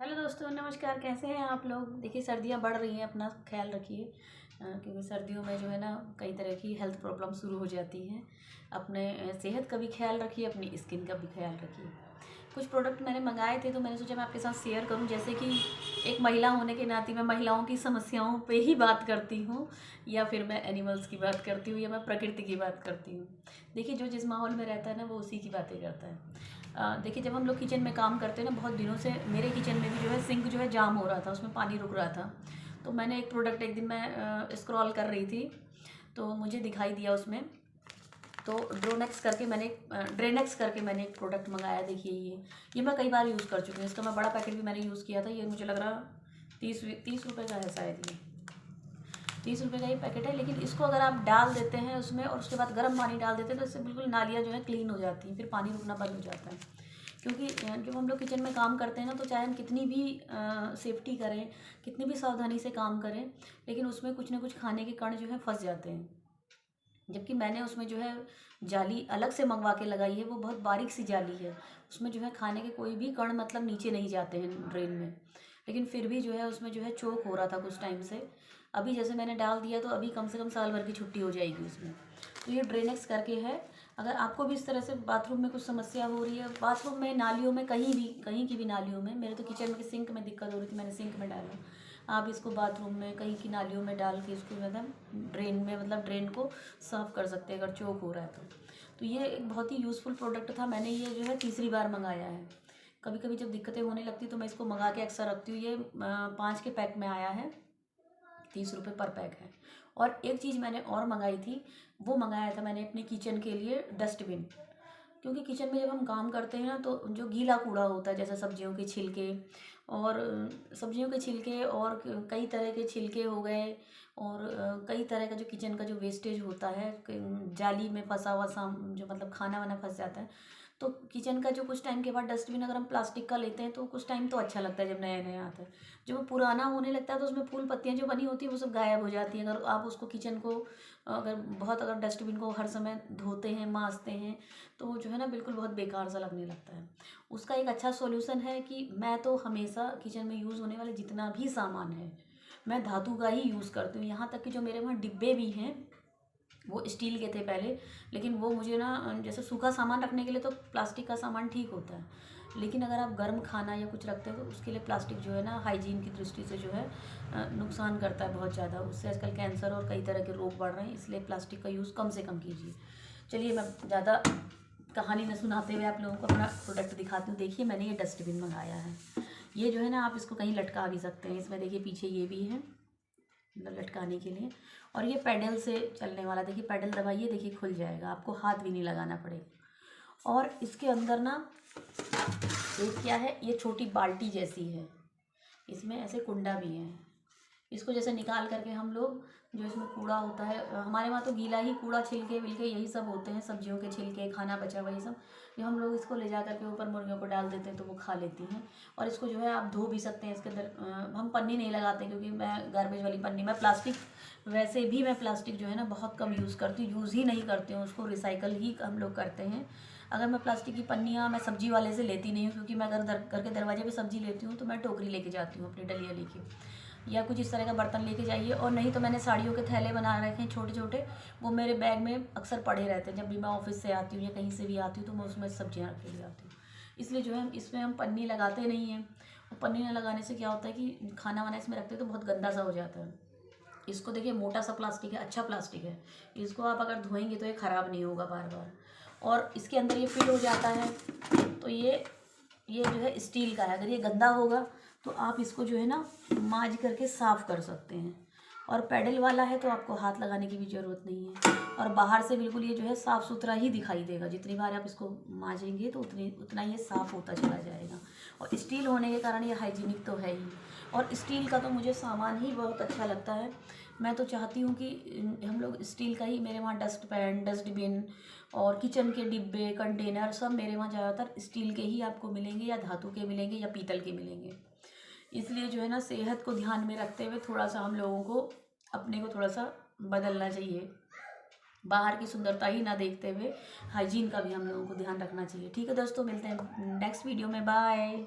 Hello दोस्तों, नमस्कार। कैसे हैं आप लोग। देखिए, सर्दियां बढ़ रही हैं, अपना ख्याल रखिए क्योंकि सर्दियों में जो है ना कई तरह की हेल्थ प्रॉब्लम शुरू हो जाती हैं। अपने सेहत का भी ख्याल रखिए, अपनी स्किन का भी ख्याल रखिए। कुछ प्रोडक्ट मैंने मंगाए थे तो मैंने सोचा मैं आपके साथ शेयर करूं। जैसे कि एक महिला होने के नाते मैं महिलाओं की समस्याओं पे ही बात करती हूँ, या फिर मैं एनिमल्स की बात करती हूँ, या मैं प्रकृति की बात करती हूँ। देखिए, जो जिस माहौल में रहता है ना वो उसी की बातें करता है। देखिए, जब हम लोग किचन में काम करते हैं ना, बहुत दिनों से मेरे किचन में भी जो है सिंक जो है जाम हो रहा था, उसमें पानी रुक रहा था। तो मैंने एक प्रोडक्ट, एक दिन मैं स्क्रॉल कर रही थी तो मुझे दिखाई दिया उसमें। तो ड्रेनेक्स करके मैंने एक प्रोडक्ट मंगाया। देखिए, ये मैं कई बार यूज़ कर चुकी हूँ। इसका मैं बड़ा पैकेट भी मैंने यूज़ किया था। ये मुझे लग रहा 30 रुपये का है शायद। ये 30 रुपये का ही पैकेट है। लेकिन इसको अगर आप डाल देते हैं उसमें और उसके बाद गर्म पानी डाल देते हैं तो इससे बिल्कुल नालियाँ जो है क्लीन हो जाती हैं, फिर पानी रुकना बंद हो जाता है। क्योंकि जब हम लोग किचन में काम करते हैं ना, तो चाहे हम कितनी भी सेफ्टी करें, कितनी भी सावधानी से काम करें, लेकिन उसमें कुछ ना कुछ खाने के कण जो है फंस जाते हैं। जबकि मैंने उसमें जो है जाली अलग से मंगवा के लगाई है, वो बहुत बारीक सी जाली है। उसमें जो है खाने के कोई भी कण मतलब नीचे नहीं जाते हैं ड्रेन में। लेकिन फिर भी जो है उसमें जो है चोक हो रहा था कुछ टाइम से। अभी जैसे मैंने डाल दिया तो अभी कम से कम साल भर की छुट्टी हो जाएगी उसमें। तो ये ड्रेनेक्स करके है। अगर आपको भी इस तरह से बाथरूम में कुछ समस्या हो रही है, बाथरूम में, नालियों में, कहीं की भी नालियों में, मेरे तो किचन में सिंक में दिक्कत हो रही थी, मैंने सिंक में डाला। आप इसको बाथरूम में, कहीं की नालियों में डाल के इसको मतलब ड्रेन में, मतलब ड्रेन को साफ़ कर सकते हैं अगर चोक हो रहा है तो ये एक बहुत ही यूज़फुल प्रोडक्ट था। मैंने ये जो है तीसरी बार मंगाया है। कभी कभी जब दिक्कतें होने लगती तो मैं इसको मंगा के अक्सर रखती हूँ। ये 5 के पैक में आया है, 30 रुपये पर पैक है। और एक चीज़ मैंने और मंगाई थी, वो मंगाया था मैंने अपने किचन के लिए डस्टबिन। क्योंकि किचन में जब हम काम करते हैं ना तो जो गीला कूड़ा होता है, जैसे सब्जियों के छिलके और कई तरह के छिलके हो गए, और कई तरह का जो किचन का जो वेस्टेज होता है, जाली में फंसा हुआ जो मतलब खाना वाना फंस जाता है। तो किचन का जो कुछ टाइम के बाद डस्टबिन अगर हम प्लास्टिक का लेते हैं तो कुछ टाइम तो अच्छा लगता है जब नया नया आता है। जब वो पुराना होने लगता है तो उसमें फूल पत्तियाँ जो बनी होती है वो सब गायब हो जाती हैं। अगर आप उसको किचन को अगर डस्टबिन को हर समय धोते हैं, मांजते हैं, तो वो जो है ना बिल्कुल बहुत बेकार सा लगने लगता है। उसका एक अच्छा सॉल्यूशन है कि मैं तो हमेशा किचन में यूज़ होने वाले जितना भी सामान है मैं धातु का ही यूज़ करती हूँ। यहाँ तक कि जो मेरे वहाँ डिब्बे भी हैं वो स्टील के थे पहले, लेकिन वो मुझे ना जैसे सूखा सामान रखने के लिए तो प्लास्टिक का सामान ठीक होता है, लेकिन अगर आप गर्म खाना या कुछ रखते हैं तो उसके लिए प्लास्टिक जो है ना हाइजीन की दृष्टि से जो है नुकसान करता है बहुत ज़्यादा। उससे आजकल कैंसर और कई तरह के रोग बढ़ रहे हैं, इसलिए प्लास्टिक का यूज़ कम से कम कीजिए। चलिए, मैं ज़्यादा कहानी न सुनाते हुए आप लोगों को अपना प्रोडक्ट दिखाती हूँ। देखिए, मैंने ये डस्टबिन मंगाया है। ये जो है ना आप इसको कहीं लटका भी सकते हैं। इसमें देखिए पीछे ये भी है मतलब लटकाने के लिए, और ये पैडल से चलने वाला। देखिए, पैडल दबाइए, देखिए खुल जाएगा, आपको हाथ भी नहीं लगाना पड़ेगा। और इसके अंदर ना एक क्या है, ये छोटी बाल्टी जैसी है, इसमें ऐसे कुंडा भी है। इसको जैसे निकाल करके हम लोग, जो इसमें कूड़ा होता है, हमारे वहाँ तो गीला ही कूड़ा, छिलके विलके यही सब होते हैं, सब्जियों के छिलके, खाना बचा हुआ ये सब, ये हम लोग इसको ले जा करके ऊपर मुर्गियों को डाल देते हैं तो वो खा लेती हैं। और इसको जो है आप धो भी सकते हैं। इसके अंदर हम पन्नी नहीं लगाते क्योंकि मैं गार्बेज वाली पन्नी, मैं प्लास्टिक, वैसे भी मैं प्लास्टिक जो है ना बहुत कम यूज़ करती हूँ, यूज़ ही नहीं करती हूँ उसको, रिसाइकल ही हम लोग करते हैं। अगर मैं प्लास्टिक की पन्नियाँ मैं सब्जी वाले से लेती नहीं हूँ, क्योंकि मैं अगर घर के दरवाजे पे सब्जी लेती हूँ तो मैं टोकरी लेके जाती हूँ अपनी, डलिया लेके, या कुछ इस तरह का बर्तन लेके जाइए। और नहीं तो मैंने साड़ियों के थैले बना रखे हैं छोटे छोटे, वो मेरे बैग में अक्सर पड़े रहते हैं। जब भी मैं ऑफिस से आती हूँ या कहीं से भी आती हूँ तो मैं उसमें सब्जियाँ रख के ले आती हूँ। इसलिए जो है इसमें हम पन्नी लगाते नहीं हैं। और पन्नी न लगाने से क्या होता है कि खाना वाना इसमें रखते हैं तो बहुत गंदा सा हो जाता है। इसको देखिए, मोटा सा प्लास्टिक है, अच्छा प्लास्टिक है, इसको आप अगर धोएंगे तो ये ख़राब नहीं होगा बार बार। और इसके अंदर ये फिट हो जाता है। तो ये जो है स्टील का है। अगर ये गंदा होगा तो आप इसको जो है ना मांज करके साफ़ कर सकते हैं। और पैडल वाला है तो आपको हाथ लगाने की भी ज़रूरत नहीं है, और बाहर से बिल्कुल ये जो है साफ़ सुथरा ही दिखाई देगा। जितनी बार आप इसको मांजेंगे तो उतना ये साफ़ होता चला जाएगा। और स्टील होने के कारण ये हाइजीनिक तो है ही। और स्टील का तो मुझे सामान ही बहुत अच्छा लगता है। मैं तो चाहती हूँ कि हम लोग स्टील का ही, मेरे वहाँ डस्ट पैन, डस्टबिन और किचन के डिब्बे, कंटेनर सब मेरे वहाँ ज़्यादातर स्टील के ही आपको मिलेंगे, या धातु के मिलेंगे, या पीतल के मिलेंगे। इसलिए जो है ना सेहत को ध्यान में रखते हुए थोड़ा सा हम लोगों को अपने को थोड़ा सा बदलना चाहिए। बाहर की सुंदरता ही ना देखते हुए हाइजीन का भी हम लोगों को ध्यान रखना चाहिए। ठीक है दोस्तों, मिलते हैं नेक्स्ट वीडियो में। बाय।